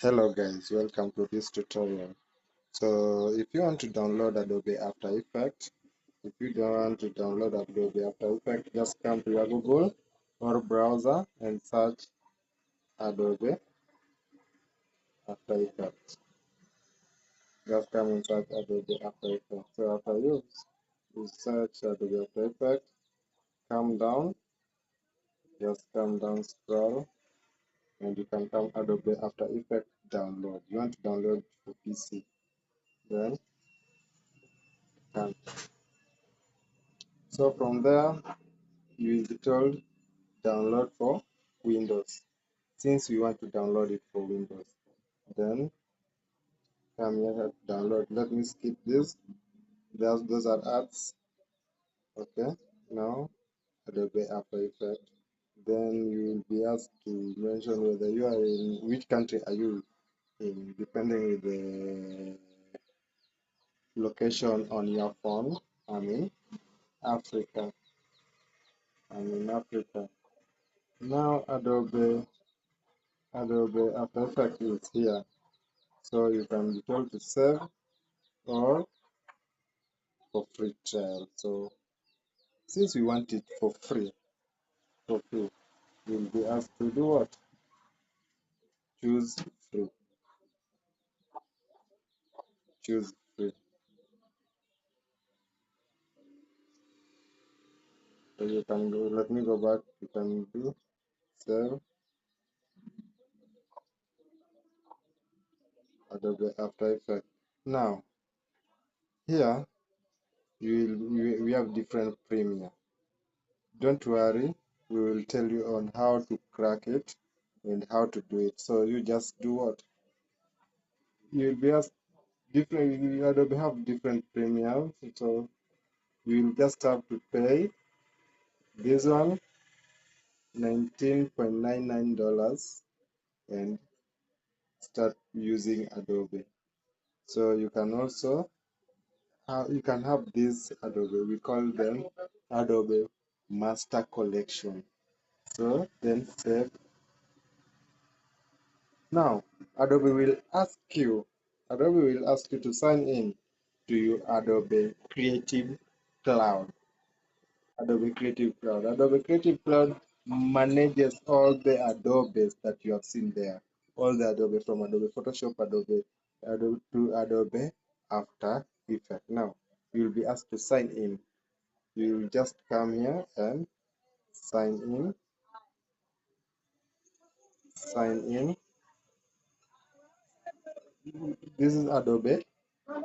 Hello guys, welcome to this tutorial. So if you want to download Adobe After Effects, if you don't want to download Adobe After Effects, just come to your Google or browser and search Adobe After Effects. Just come and search Adobe After Effects. So after you search Adobe After Effects, come down, just come down, scroll, and you can come Adobe After Effects download. You want to download for PC, then come. So from there, you will be told download for Windows. Since we want to download it for Windows, then come here at download. Let me skip this. Those are ads. Okay. Now Adobe After Effects. Then you will be asked to mention whether you are in which country are you in, depending with the location on your phone. I'm in Africa. I'm in Africa. Now Adobe After Effects is here. So you can be told to save or for free trial. So since we want it for free, we'll be asked to do what? Choose free. Choose free. So you can go, let me go back, you can do save Adobe After Effects. Now here we have different premium. Don't worry, we will tell you on how to crack it and how to do it. So you just do what? You'll be asked different. Adobe have different premiums, so you will just have to pay this one $19.99 and start using Adobe. So you can also you can have this Adobe. We call them Adobe Master Collection. So then save. Now Adobe will ask you to sign in to your Adobe Creative Cloud. Adobe Creative Cloud. Adobe Creative Cloud manages all the Adobes that you have seen there. All the Adobe from Adobe Photoshop, Adobe to Adobe After Effects. Now, you will be asked to sign in. You will just come here and sign in. Sign in. This is Adobe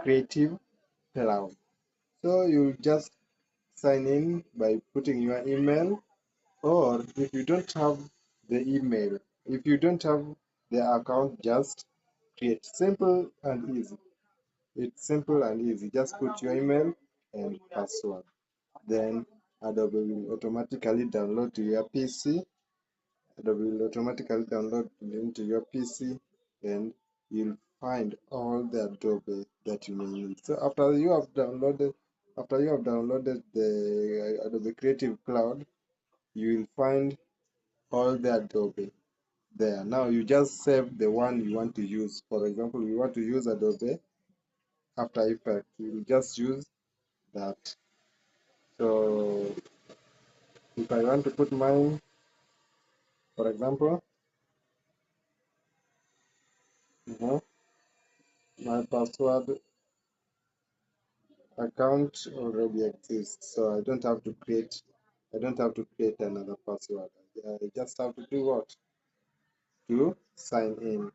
Creative Cloud. So you just sign in by putting your email, or if you don't have the email, if you don't have the account, just create. Simple and easy. It's simple and easy. Just put your email and password. Then Adobe will automatically download to your PC. Adobe will automatically download into your PC, and you'll find all the Adobe that you may need. So after you have downloaded the Adobe Creative Cloud, you will find all the Adobe there. Now you just save the one you want to use. For example, we want to use Adobe After Effects. You will just use that. So if I want to put mine, for example, my password account already exists, so I don't have to create another password. I just have to do what? To sign in.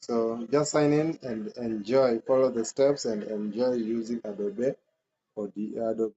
So just sign in and enjoy, follow the steps and enjoy using Adobe or the Adobe